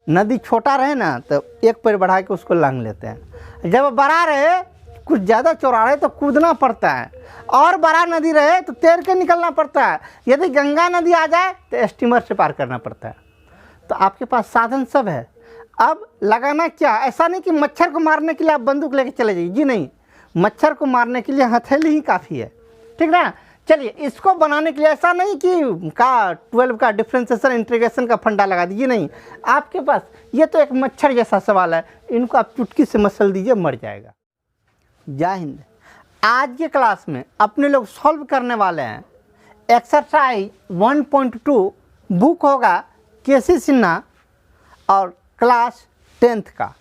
नदी छोटा रहे ना तो एक पैर बढ़ा के उसको लांग लेते हैं, जब बड़ा रहे कुछ ज़्यादा चौड़ा रहे तो कूदना पड़ता है, और बड़ा नदी रहे तो तैर के निकलना पड़ता है। यदि गंगा नदी आ जाए तो स्टीमर से पार करना पड़ता है। तो आपके पास साधन सब है, अब लगाना क्या, ऐसा नहीं कि मच्छर को मारने के लिए आप बंदूक लेके चले जाइए, जी नहीं, मच्छर को मारने के लिए हथेली ही काफ़ी है, ठीक ना। चलिए इसको बनाने के लिए ऐसा नहीं कि 12 का डिफ्रेंशिएशन इंटीग्रेशन का फंडा लगा दीजिए, नहीं, आपके पास ये तो एक मच्छर जैसा सवाल है, इनको आप चुटकी से मसल दीजिए, मर जाएगा। जय हिंद। आज के क्लास में अपने लोग सॉल्व करने वाले हैं एक्सरसाइज 1.2, बुक होगा केसी सिन्हा और क्लास 10th का।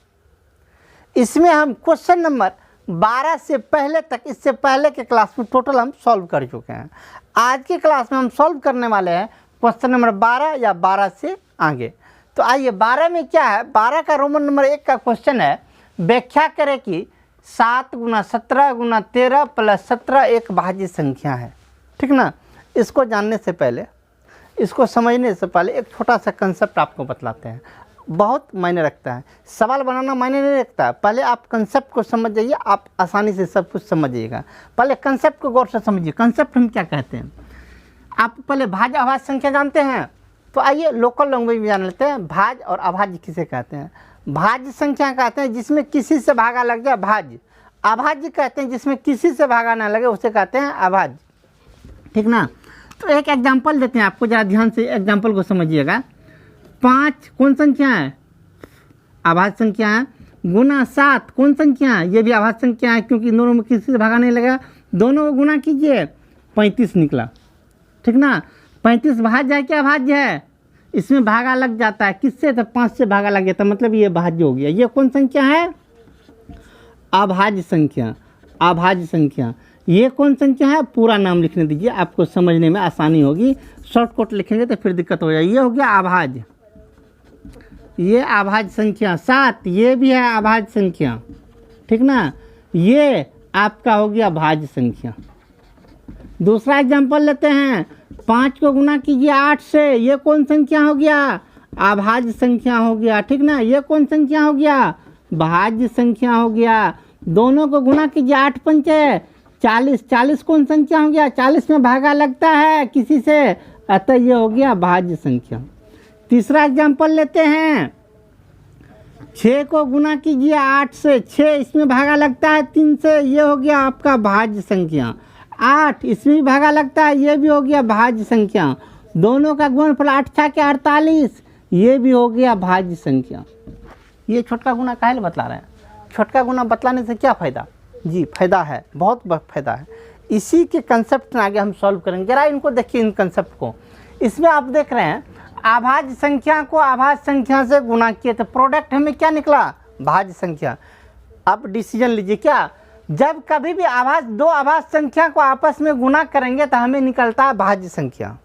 इसमें हम क्वेश्चन नंबर 12 से पहले तक, इससे पहले के क्लास में टोटल हम सॉल्व कर चुके हैं। आज की क्लास में हम सॉल्व करने वाले हैं क्वेश्चन नंबर 12 या 12 से आगे। तो आइए 12 में क्या है, 12 का रोमन नंबर 1 का क्वेश्चन है, व्याख्या करें कि 7 × 17 × 13 + 17 एक भाज्य संख्या है, ठीक ना। इसको जानने से पहले, इसको समझने से पहले एक छोटा सा कंसेप्ट आपको बतलाते हैं, बहुत मायने रखता है। सवाल बनाना मायने नहीं रखता, पहले आप कंसेप्ट को समझ जाइए, आप आसानी से सब कुछ समझ जाइएगा। पहले कंसेप्ट को गौर से समझिए, कंसेप्ट हम क्या कहते हैं। आप पहले भाज्य अभाज्य संख्या जानते हैं, तो आइए लोकल लैंग्वेज में जान लेते हैं, भाज्य और अभाज्य किसे कहते हैं। भाज्य संख्या कहते हैं जिसमें किसी से भागा लग जाए, भाज्य। अभाज्य कहते हैं जिसमें किसी से भागा ना लगे, उसे कहते हैं अभाज्य, ठीक ना। तो एक एग्जाम्पल देते हैं आपको, जरा ध्यान से एग्जाम्पल को समझिएगा। 5 कौन संख्या है, अभाज्य संख्या है, गुना 7 कौन संख्या है, ये भी अभाज्य संख्या है, क्योंकि दोनों में किसी से भागा नहीं लगा, दोनों को गुना कीजिए 35 निकला, ठीक ना। 35 भाज्य है क्या अभाज्य है, इसमें भागा लग जाता है, किससे, तो 5 से भागा लग जाता है, मतलब ये भाज्य हो गया। ये कौन संख्या है, अभाज्य संख्या, अभाज्य संख्या। ये कौन संख्या है, पूरा नाम लिखने दीजिए, आपको समझने में आसानी होगी, शॉर्टकट लिखेंगे तो फिर दिक्कत हो जाएगी। ये हो गया अभाज्य, ये अभाज्य संख्या। 7 ये भी है अभाज्य संख्या, ठीक ना। ये आपका हो गया भाज्य संख्या। दूसरा एग्जांपल लेते हैं, 5 को गुना कीजिए 8 से, ये कौन संख्या हो गया, अभाज्य संख्या हो गया, ठीक ना। ये कौन संख्या हो गया, भाज्य संख्या हो गया। दोनों को गुना कीजिए 8 × 5 = 40, 40 कौन संख्या हो गया, 40 में भागा लगता है किसी से, अतः ये हो गया भाज्य संख्या। तीसरा एग्जाम्पल लेते हैं, 6 को गुना कीजिए 8 से, 6 इसमें भागा लगता है 3 से, ये हो गया आपका भाज्य संख्या। 8 इसमें भी भागा लगता है, ये भी हो गया भाज्य संख्या। दोनों का गुणनफल 8 × 6 = 48, ये भी हो गया भाज्य संख्या। ये छोटका गुना काहे बतला रहे हैं, छोटका गुना बतलाने से क्या फ़ायदा, जी फायदा है, बहुत फायदा है। इसी के कंसेप्ट में आगे हम सॉल्व करेंगे। जरा इनको देखिए, इन कंसेप्ट को। इसमें आप देख रहे हैं अभाज्य संख्या को अभाज्य संख्या से गुना किए तो प्रोडक्ट हमें क्या निकला, भाज्य संख्या। अब डिसीजन लीजिए, क्या जब कभी भी दो अभाज्य संख्या को आपस में गुना करेंगे तो हमें निकलता है भाज्य संख्या,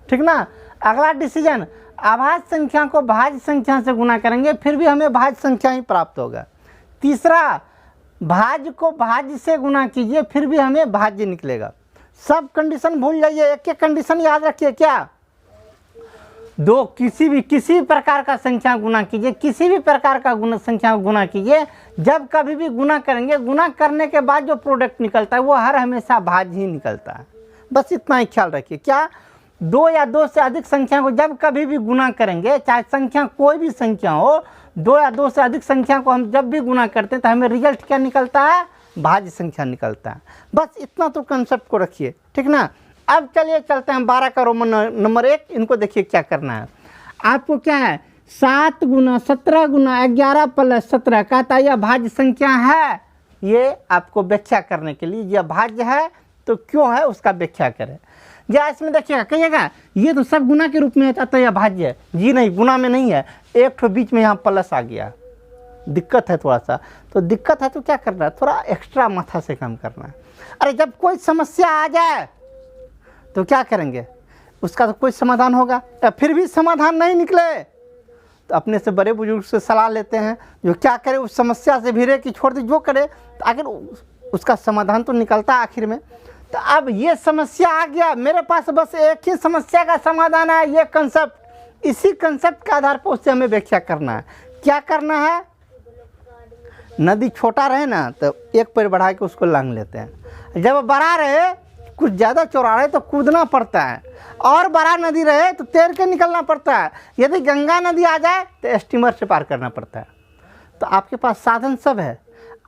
ठीक ना। अगला डिसीजन, अभाज्य संख्या को भाज्य संख्या से गुना करेंगे फिर भी हमें भाज्य संख्या ही प्राप्त होगा। तीसरा, भाज्य को भाज्य से गुना कीजिए फिर भी हमें भाज्य निकलेगा। सब कंडीशन भूल जाइए, एक एक कंडीशन याद रखिए। क्या, दो किसी प्रकार का संख्या गुना कीजिए, किसी भी प्रकार का संख्या गुना कीजिए, जब कभी भी गुना करेंगे, गुना करने के बाद जो प्रोडक्ट निकलता है वो हर हमेशा भाज्य ही निकलता है। बस इतना ही ख्याल रखिए। क्या, 2 या 2 से अधिक संख्या को जब कभी भी गुना करेंगे, चाहे संख्या कोई भी संख्या हो, 2 या 2 से अधिक संख्या को हम जब भी गुना करते हैं तो हमें रिजल्ट क्या निकलता है, भाज्य संख्या निकलता है। बस इतना तो कंसेप्ट को रखिए, ठीक ना। अब चलिए चलते हैं 12 का रोमन नंबर 1। इनको देखिए क्या करना है आपको। क्या है, 7 × 17 × 11 + 17 कहता है यह भाज्य संख्या है। ये आपको व्याख्या करने के लिए, यह भाज्य है तो क्यों है उसका व्याख्या करें। या इसमें देखिएगा, कहिएगा ये तो सब गुना के रूप में है तो यह भाज्य है, जी नहीं, गुना में नहीं है, एक तो बीच में यहाँ प्लस आ गया, दिक्कत है थोड़ा सा। तो दिक्कत है तो क्या करना है, थोड़ा एक्स्ट्रा माथा से काम करना है। अरे जब कोई समस्या आ जाए तो क्या करेंगे, उसका तो कोई समाधान होगा, या फिर भी समाधान नहीं निकले तो अपने से बड़े बुजुर्ग से सलाह लेते हैं, जो क्या करे उस समस्या से भिड़े कि छोड़ दे, जो करे तो आखिर उसका समाधान तो निकलता है आखिर में। तो अब ये समस्या आ गया मेरे पास, बस एक ही समस्या का समाधान है, ये कंसेप्ट इसी कंसेप्ट के आधार पर उससे हमें व्याख्या करना है। क्या करना है, नदी छोटा रहे ना तो एक पैर बढ़ा के उसको लांग लेते हैं, जब बड़ा रहे कुछ ज़्यादा चौड़ा रहे तो कूदना पड़ता है, और बड़ा नदी रहे तो तैर के निकलना पड़ता है। यदि गंगा नदी आ जाए तो स्टीमर से पार करना पड़ता है। तो आपके पास साधन सब है।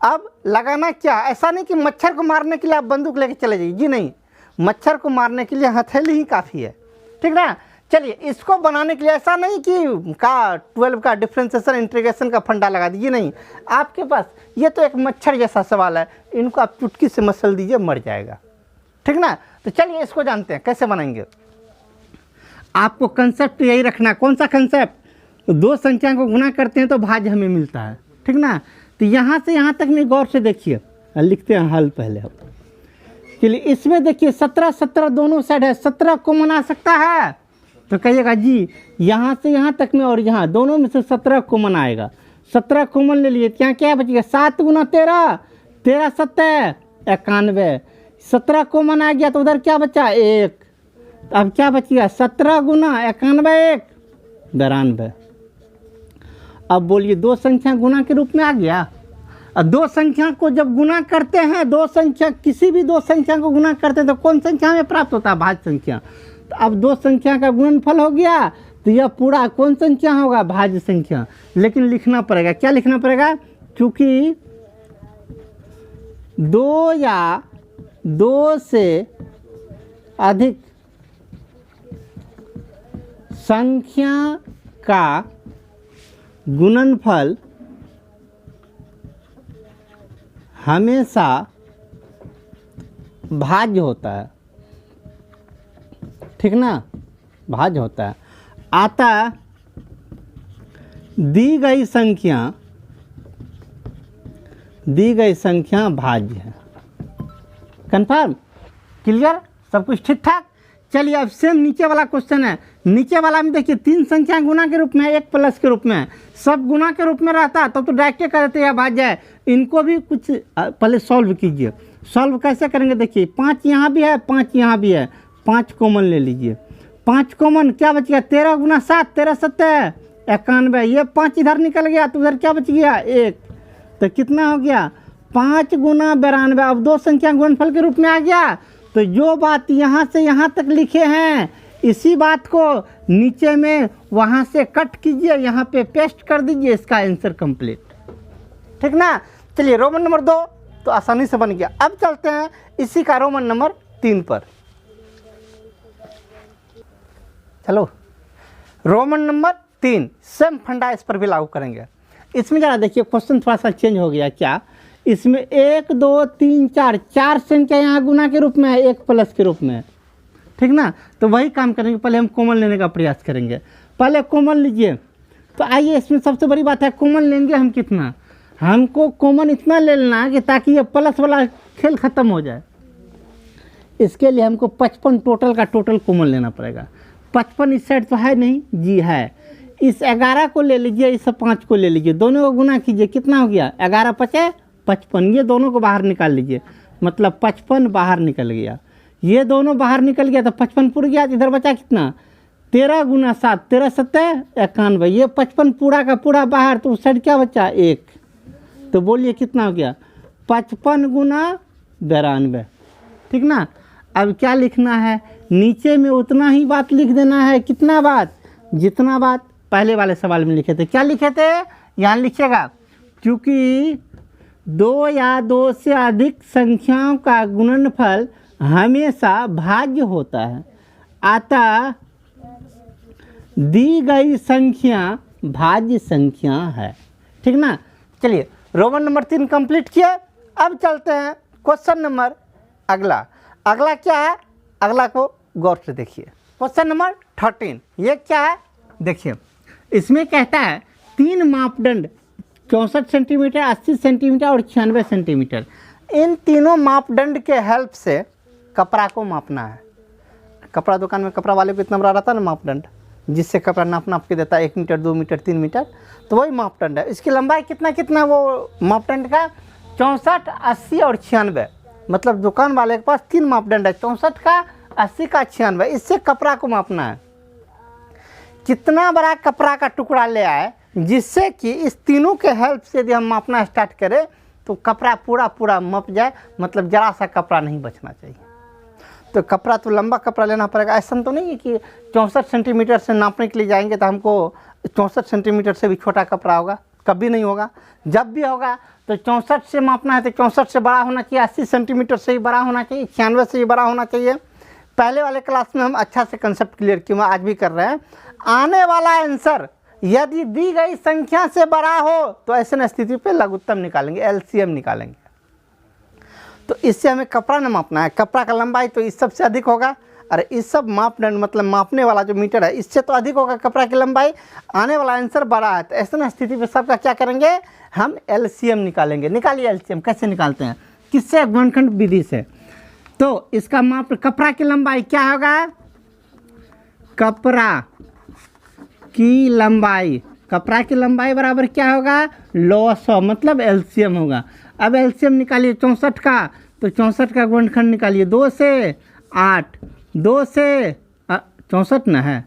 अब लगाना क्या, ऐसा नहीं कि मच्छर को मारने के लिए आप बंदूक लेके चले जाइए, जी नहीं, मच्छर को मारने के लिए हथेली ही काफ़ी है, ठीक ना। चलिए इसको बनाने के लिए ऐसा नहीं कि 12 का डिफ्रेंशिएशन इंटीग्रेशन का फंडा लगा दीजिए, नहीं। आपके पास ये तो एक मच्छर जैसा सवाल है, इनको आप चुटकी से मसल दीजिए, मर जाएगा, ठीक ना। तो चलिए इसको जानते हैं कैसे बनाएंगे। आपको कंसेप्ट यही रखना, कौन सा कंसेप्ट, दो संख्या को गुना करते हैं तो भाज्य हमें मिलता है, ठीक ना। तो यहाँ से यहाँ तक में गौर से देखिए, लिखते हैं हल पहले हम। चलिए इसमें देखिए 17 17 दोनों साइड है, 17 कॉमन आ सकता है तो कहिएगा जी यहाँ से यहाँ तक में और यहाँ दोनों में से 17 कॉमन आएगा। 17 कॉमन ले लिए, क्या क्या बचेगा, 7 गुना 13, 13 7 91, 17 कॉमन आ गया तो उधर क्या बचा 1, अब क्या बचेगा 17 गुना 91 1 92। अब बोलिए दो संख्या गुना के रूप में आ गया। अब दो संख्या को जब गुना करते हैं, दो संख्या किसी भी दो संख्या को गुना करते हैं तो कौन संख्या में प्राप्त होता है, भाज्य संख्या। तो अब दो संख्या का गुणनफल हो गया तो यह पूरा कौन संख्या होगा, भाज्य संख्या। लेकिन लिखना पड़ेगा, क्या लिखना पड़ेगा, चूंकि 2 या 2 से अधिक संख्या का गुणनफल हमेशा भाज्य होता है, ठीक ना, भाज्य होता है। अतः दी गई संख्या भाज्य है। कंफर्म, क्लियर, सब कुछ ठीक ठाक। चलिए अब सेम नीचे वाला क्वेश्चन है। नीचे वाला में देखिए 3 संख्या गुना के रूप में, 1 प्लस के रूप में, सब गुना के रूप में रहता तब तो डायरेक्ट कर देते हैं भाज्य है। इनको भी कुछ पहले सॉल्व कीजिए। सॉल्व कैसे करेंगे, देखिए 5 यहाँ भी है, 5 यहाँ भी है, 5 कॉमन ले लीजिए। 5 कॉमन क्या बच गया, 13 गुना 7 13 7 91, ये 5 इधर निकल गया तो उधर क्या बच गया 1, तो कितना हो गया 5 गुना 92। अब दो संख्या गुणनफल के रूप में आ गया। तो जो बात यहाँ से यहाँ तक लिखे हैं इसी बात को नीचे में वहाँ से कट कीजिए, यहाँ पे पेस्ट कर दीजिए, इसका आंसर कंप्लीट, ठीक ना। चलिए रोमन नंबर 2 तो आसानी से बन गया। अब चलते हैं इसी का रोमन नंबर 3 पर। चलो रोमन नंबर 3 सेम फंडा इस पर भी लागू करेंगे। इसमें जरा देखिए क्वेश्चन थोड़ा सा चेंज हो गया। क्या, इसमें 1 2 3 4 संख्या यहाँ गुना के रूप में है, 1 प्लस के रूप में है, ठीक ना। तो वही काम करेंगे, पहले हम कॉमन लेने का प्रयास करेंगे। पहले कॉमन लीजिए। तो आइए इसमें सबसे बड़ी बात है कॉमन लेंगे हम कितना, हमको कॉमन इतना ले लेना कि ताकि ये प्लस वाला खेल ख़त्म हो जाए। इसके लिए हमको 55 टोटल का टोटल कॉमन लेना पड़ेगा। 55 इस साइड तो है नहीं, जी है। इस 11 को ले लीजिए, इस 5 को ले लीजिए, दोनों को गुना कीजिए, कितना हो गया 11 5 55। ये दोनों को बाहर निकाल लीजिए, मतलब 55 बाहर निकल गया। ये दोनों बाहर निकल गया तो 55 पूरा गया। इधर बचा कितना 13 गुना 7 13 7 91। ये 55 पूरा का पूरा बाहर, तो उस साइड क्या बचा 1। तो बोलिए कितना हो गया 55 गुना 92, ठीक ना। अब क्या लिखना है, नीचे में उतना ही बात लिख देना है। कितना बात, जितना बात पहले वाले सवाल में लिखे थे। क्या लिखे थे, यहाँ लिखिएगा, क्योंकि 2 या 2 से अधिक संख्याओं का गुणनफल हमेशा भाज्य होता है, अतः दी गई संख्या भाज्य संख्या है, ठीक ना। चलिए रोमन नंबर 3 कंप्लीट किया। अब चलते हैं क्वेश्चन नंबर अगला। अगला क्या है, अगला को गौर से देखिए। क्वेश्चन नंबर 13 ये क्या है, देखिए इसमें कहता है 3 मापदंड 64 सेंटीमीटर 80 सेंटीमीटर और 96 सेंटीमीटर। इन तीनों मापदंड के हेल्प से कपड़ा को मापना है। कपड़ा दुकान में कपड़ा वाले को इतना बड़ा रहता है ना मापदंड, जिससे कपड़ा नाप के देता है 1 मीटर 2 मीटर 3 मीटर, तो वही मापदंड है। इसकी लंबाई कितना वो मापदंड का 64 80 और 96। मतलब दुकान वाले के पास 3 मापदंड है, 64 का 80 का 96। इससे कपड़ा को मापना है। कितना बड़ा कपड़ा का टुकड़ा ले आए, जिससे कि इस तीनों के हेल्प से यदि हम मापना स्टार्ट करें तो कपड़ा पूरा पूरा मप जाए, मतलब ज़रा सा कपड़ा नहीं बचना चाहिए। तो कपड़ा तो लंबा कपड़ा लेना पड़ेगा। ऐसा तो नहीं है कि 64 सेंटीमीटर से नापने के लिए जाएंगे तो हमको 64 सेंटीमीटर से भी छोटा कपड़ा होगा, कभी नहीं होगा। जब भी होगा तो 64 से मापना है तो 64 से बड़ा होना चाहिए, 80 सेंटीमीटर से ही बड़ा होना चाहिए, 96 से ही बड़ा होना चाहिए। पहले वाले क्लास में हम अच्छा से कंसेप्ट क्लियर किए, मैं आज भी कर रहे हैं। आने वाला आंसर यदि दी गई संख्या से बड़ा हो तो ऐसे स्थिति पे लघुत्तम निकालेंगे, एलसीएम निकालेंगे। तो इससे हमें कपड़ा न मापना है, कपड़ा का लंबाई तो इस सब से अधिक होगा, और इस सब मापदंड मतलब मापने वाला जो मीटर है इससे तो अधिक होगा कपड़ा की लंबाई। आने वाला आंसर बड़ा है, तो ऐसे स्थिति पे सबका क्या करेंगे, हम एलसीएम निकालेंगे। निकालिए एलसीएम, कैसे निकालते हैं, किससे, गुणनखंड विधि से। तो इसका माप कपड़ा की लंबाई क्या होगा, कपड़ा की लंबाई, कपड़ा की लंबाई बराबर क्या होगा, लॉग 100, मतलब एलसीएम होगा। अब एलसीएम निकालिए 64 का, तो 64 का गुणनखंड निकालिए, 2 से 8, 2 से 64 ना है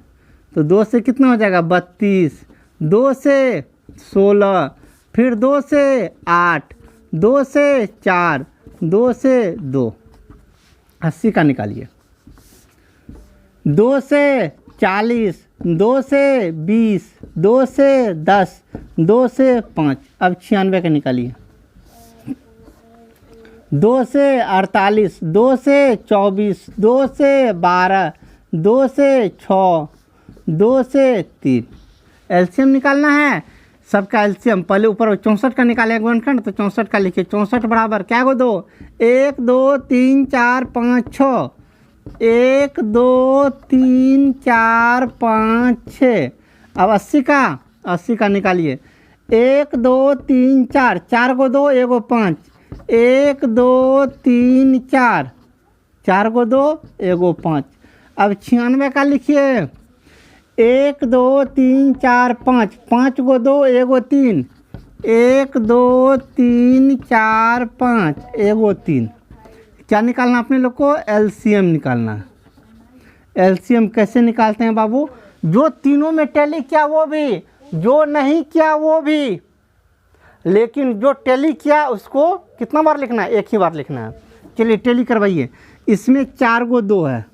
तो 2 से कितना हो जाएगा 32, 2 से 16, फिर 2 से 8, 2 से 4, 2 से 2, 80 का निकालिए, 2 से 40, 2 से 20, 2 से 10, 2 से 5। अब 96 का निकालिए, 2 से 48, 2 से 24, 2 से 12, 2 से 6, 2 से 3। एलसीएम निकालना है सबका एलसीएम। पहले ऊपर 64 का निकालेंगे गुणनखंड, तो 64 का लिखिए, 64 बराबर क्या को 2, 1 2 3 4 5 6, 1 2 3 4 5 6। अब 80 का निकालिए, 1 2 3 4, 4 को 2, 1 को 5, 1 2 3 4, 4 को 2, 1 को 5। अब 96 का लिखिए, 1 2 3 4 5, 5 को 2, 1 को 3, 1 2 3 4 5, 1 को 3। क्या निकालना अपने लोग को, एलसीएम निकालना। एलसीएम कैसे निकालते हैं बाबू, जो तीनों में टैली किया वो भी, जो नहीं किया वो भी, लेकिन जो टैली किया उसको कितना बार लिखना है, एक ही बार लिखना है। चलिए टैली करवाइए। इसमें 4 को 2 है,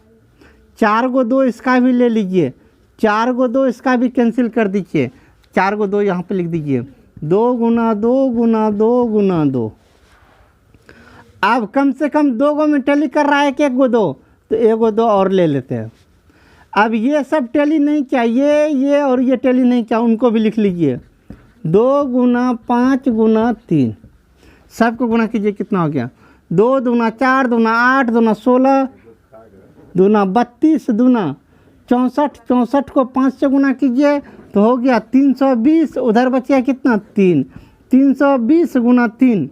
4 को 2 इसका भी ले लीजिए, 4 को 2 इसका भी कैंसिल कर दीजिए, 4 को 2 यहाँ पे लिख दीजिए, 2 गुना 2 गुना 2 गुना 2। अब कम से कम 2 गो में टैली कर रहा है कि 1 को 2, तो 1 को 2 और ले लेते हैं। अब ये सब टैली नहीं किया, ये और ये टैली नहीं किया, उनको भी लिख लीजिए, 2 गुना 5 गुना 3, सबको गुना कीजिए, कितना हो गया, 2 दूना 4 दूना 8 दूना 16 दूना 32 दूना 64, 64 को 5 से गुना कीजिए तो हो गया 320। उधर बचिया कितना 3, 320 गुना 3,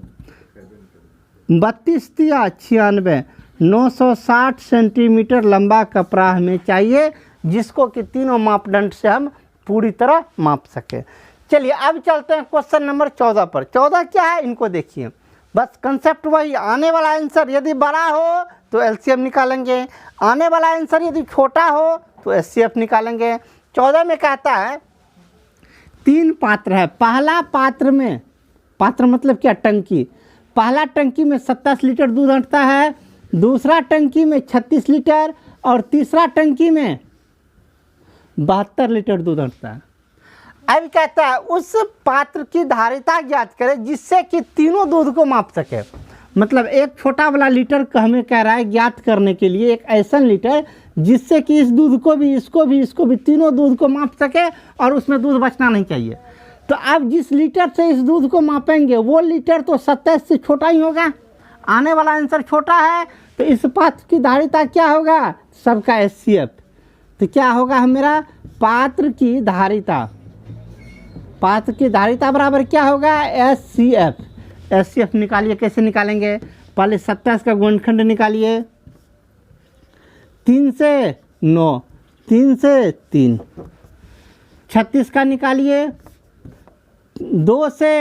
32 तिया 96, 960 सेंटीमीटर लंबा कपड़ा हमें चाहिए, जिसको कि तीनों मापदंड से हम पूरी तरह माप सके। चलिए अब चलते हैं क्वेश्चन नंबर 14 पर। 14 क्या है इनको देखिए, बस कंसेप्ट वही, आने वाला आंसर यदि बड़ा हो तो एलसीएम निकालेंगे, आने वाला आंसर यदि छोटा हो तो एचसीएफ निकालेंगे। 14 में कहता है 3 पात्र है, पहला पात्र में, पात्र मतलब क्या, टंकी, पहला टंकी में 27 लीटर दूध अटता है, दूसरा टंकी में 36 लीटर और तीसरा टंकी में 72 लीटर दूध अटता है। अब कहता है उस पात्र की धारिता ज्ञात करें जिससे कि तीनों दूध को माप सके। मतलब एक छोटा वाला लीटर का हमें कह रहा है ज्ञात करने के लिए एक ऐसा लीटर जिससे कि इस दूध को भी, इसको भी, इसको भी, तीनों दूध को माप सके और उसमें दूध बचना नहीं चाहिए। तो अब जिस लीटर से इस दूध को मापेंगे वो लीटर तो 27 से छोटा ही होगा, आने वाला आंसर छोटा है, तो इस पात्र की धारिता क्या होगा, सबका एचसीएफ। तो क्या होगा मेरा, पात्र की धारिता, पात्र की धारिता बराबर क्या होगा, एचसीएफ। एचसीएफ निकालिए, कैसे निकालेंगे, पहले 27 का गुणनखंड निकालिए, 3 से 9, 3 से 3, 36 का निकालिए, 2 से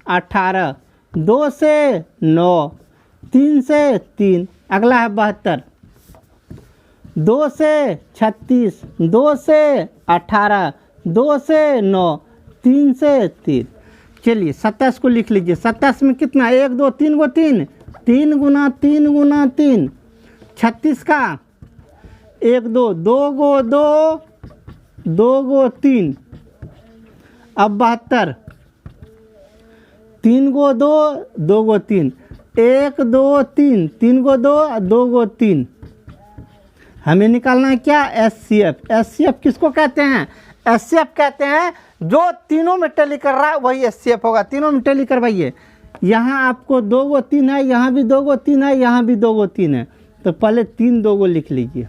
18, 2 से 9, 3 से 3, अगला है 72, 2 से 36, 2 से 18, 2 से 9, 3 से 3। चलिए 27 को लिख लीजिए। 27 में कितना, 1 2 3 गो 3, 3 गुना 3 गुना 3, 36 का 1 2, 2 गो 2, 2 गो 3, अब 72, 3 गो 2, 2 गो 3, 1 2 3, 3 गो 2, 2 गो 3। हमें निकालना है क्या, एचसीएफ। एचसीएफ किसको कहते हैं, एचसीएफ कहते हैं जो तीनों में टैली कर रहा है वही एचसीएफ होगा। तीनों में टैली करवाइए। यहाँ आपको 2 गो 3 है, यहाँ भी 2 गो 3 है, यहाँ भी 2 गो 3 है, तो पहले 3 2 गो लिख लीजिए।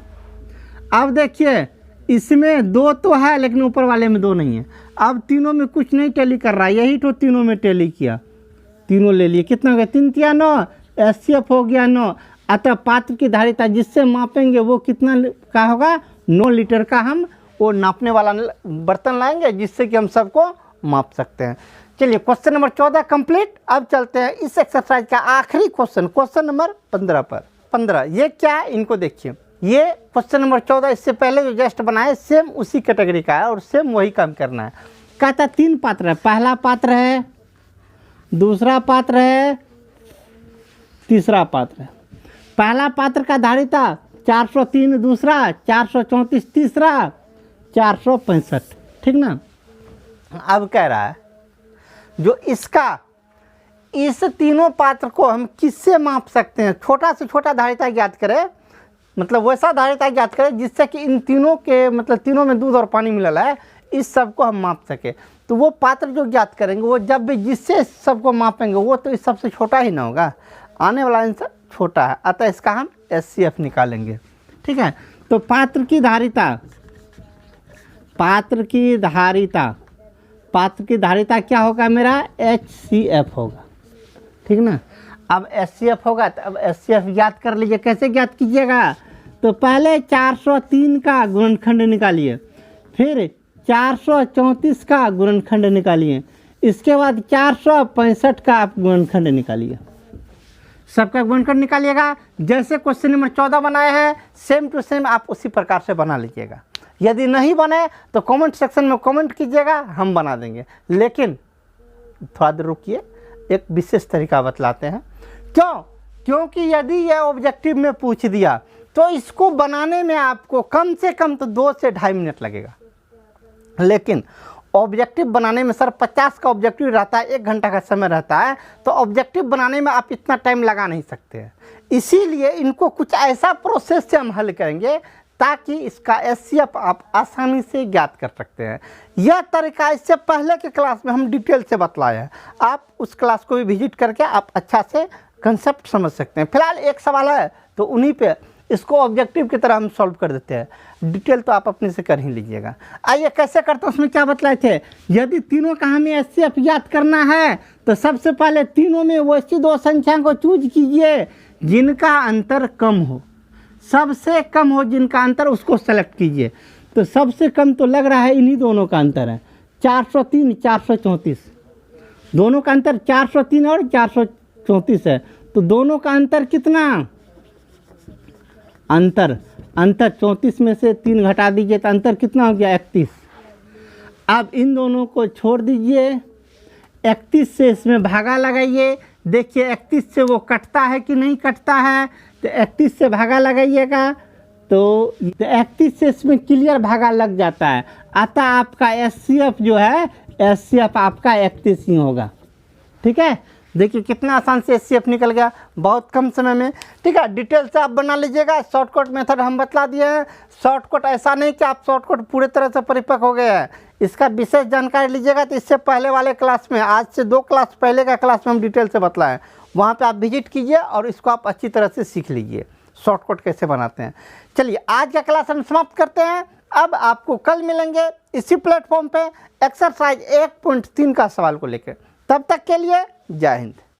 अब देखिए इसमें 2 तो है लेकिन ऊपर वाले में 2 नहीं है। अब तीनों में कुछ नहीं टैली कर रहा है, यही तो तीनों में टैली किया, तीनों ले लिए। कितना हो गया, 3 तिया 9, एचसीएफ हो गया 9। अतः पात्र की धारिता जिससे मापेंगे वो कितना का होगा, 9 लीटर का हम वो नापने वाला बर्तन लाएंगे जिससे कि हम सबको माप सकते हैं। चलिए क्वेश्चन नंबर 14 कंप्लीट। अब चलते हैं इस एक्सरसाइज का आखिरी क्वेश्चन, क्वेश्चन नंबर 15 पर। 15 ये क्या है, इनको देखिए। ये क्वेश्चन नंबर 14 इससे पहले जो जस्ट बनाए सेम उसी कैटेगरी का है और सेम वही काम करना है। कहता 3 पात्र है, पहला पात्र है, दूसरा पात्र है, तीसरा पात्र है। पहला पात्र का धारिता 403, दूसरा 434, तीसरा 465, ठीक ना। अब कह रहा है जो इसका, इस तीनों पात्र को हम किससे माप सकते हैं, छोटा से छोटा धारिता ज्ञात करें, मतलब वैसा धारिता ज्ञात करें जिससे कि इन तीनों के, मतलब तीनों में दूध और पानी मिला है, इस सब को हम माप सके। तो वो पात्र जो ज्ञात करेंगे वो जब भी जिससे सबको मापेंगे वो तो इस सबसे छोटा ही ना होगा, आने वाला आंसर छोटा है, अतः इसका हम एचसीएफ निकालेंगे, ठीक है। तो पात्र की धारिता, पात्र की धारिता, पात्र की धारिता क्या होगा मेरा, एचसीएफ होगा, ठीक ना। अब एचसीएफ होगा तो अब एचसीएफ ज्ञात कर लीजिए। कैसे ज्ञात कीजिएगा, तो पहले 403 का गुणनखंड निकालिए, फिर 434 का गुणनखंड निकालिए, इसके बाद 465 का आप गुणनखंड निकालिए। सबका गुणनखंड निकालिएगा। जैसे क्वेश्चन नंबर 14 बनाए हैं सेम टू सेम आप उसी प्रकार से बना लीजिएगा। यदि नहीं बने तो कमेंट सेक्शन में कमेंट कीजिएगा, हम बना देंगे। लेकिन थोड़ा देर रुकिए, एक विशेष तरीका बतलाते हैं। क्यों, क्योंकि यदि यह ऑब्जेक्टिव में पूछ दिया तो इसको बनाने में आपको कम से कम तो 2 से 2.5 मिनट लगेगा। लेकिन ऑब्जेक्टिव बनाने में सर 50 का ऑब्जेक्टिव रहता है, 1 घंटा का समय रहता है, तो ऑब्जेक्टिव बनाने में आप इतना टाइम लगा नहीं सकते हैं। इसीलिए इनको कुछ ऐसा प्रोसेस से हम हल करेंगे ताकि इसका एचसीएफ आप आसानी से ज्ञात कर सकते हैं। यह तरीका इससे पहले के क्लास में हम डिटेल से बतलाया है, आप उस क्लास को भी विजिट करके आप अच्छा से कंसेप्ट समझ सकते हैं। फिलहाल एक सवाल है तो उन्हीं पे इसको ऑब्जेक्टिव की तरह हम सॉल्व कर देते हैं, डिटेल तो आप अपने से कर ही लीजिएगा। आइए कैसे करते हैं, उसमें क्या बतलाए थे। यदि तीनों का हमें एचसीएफ ज्ञात करना है तो सबसे पहले तीनों में वैसी 2 संख्या को चूज कीजिए जिनका अंतर कम हो, सबसे कम हो जिनका अंतर उसको सेलेक्ट कीजिए। तो सबसे कम तो लग रहा है इन्हीं दोनों का अंतर है, 403 434, दोनों का अंतर 403 और 434 है। तो दोनों का अंतर कितना, अंतर 34 में से 3 घटा दीजिए तो अंतर कितना हो गया, 31। अब इन दोनों को छोड़ दीजिए, 31 से इसमें भागा लगाइए। देखिए 31 से वो कटता है कि नहीं कटता है, तो 31 से भागा लगाइएगा तो 31 से इसमें क्लियर भागा लग जाता है। अतः आपका एचसीएफ जो है, एचसीएफ आपका 31 ही होगा, ठीक है। देखिए कितना आसान से एचसीएफ निकल गया बहुत कम समय में, ठीक है। डिटेल से आप बना लीजिएगा। शॉर्टकट मेथड हम बतला दिए हैं। शॉर्टकट ऐसा नहीं कि आप शॉर्टकट पूरे तरह से परिपक्व हो गए हैं, इसका विशेष जानकारी लीजिएगा तो इससे पहले वाले क्लास में, आज से 2 क्लास पहले का क्लास में हम डिटेल से बतलाएं, वहाँ पे आप विजिट कीजिए और इसको आप अच्छी तरह से सीख लीजिए शॉर्टकट कैसे बनाते हैं। चलिए आज का क्लास हम समाप्त करते हैं। अब आपको कल मिलेंगे इसी प्लेटफॉर्म पे एक्सरसाइज 1.3 का सवाल को लेकर। तब तक के लिए जय हिंद।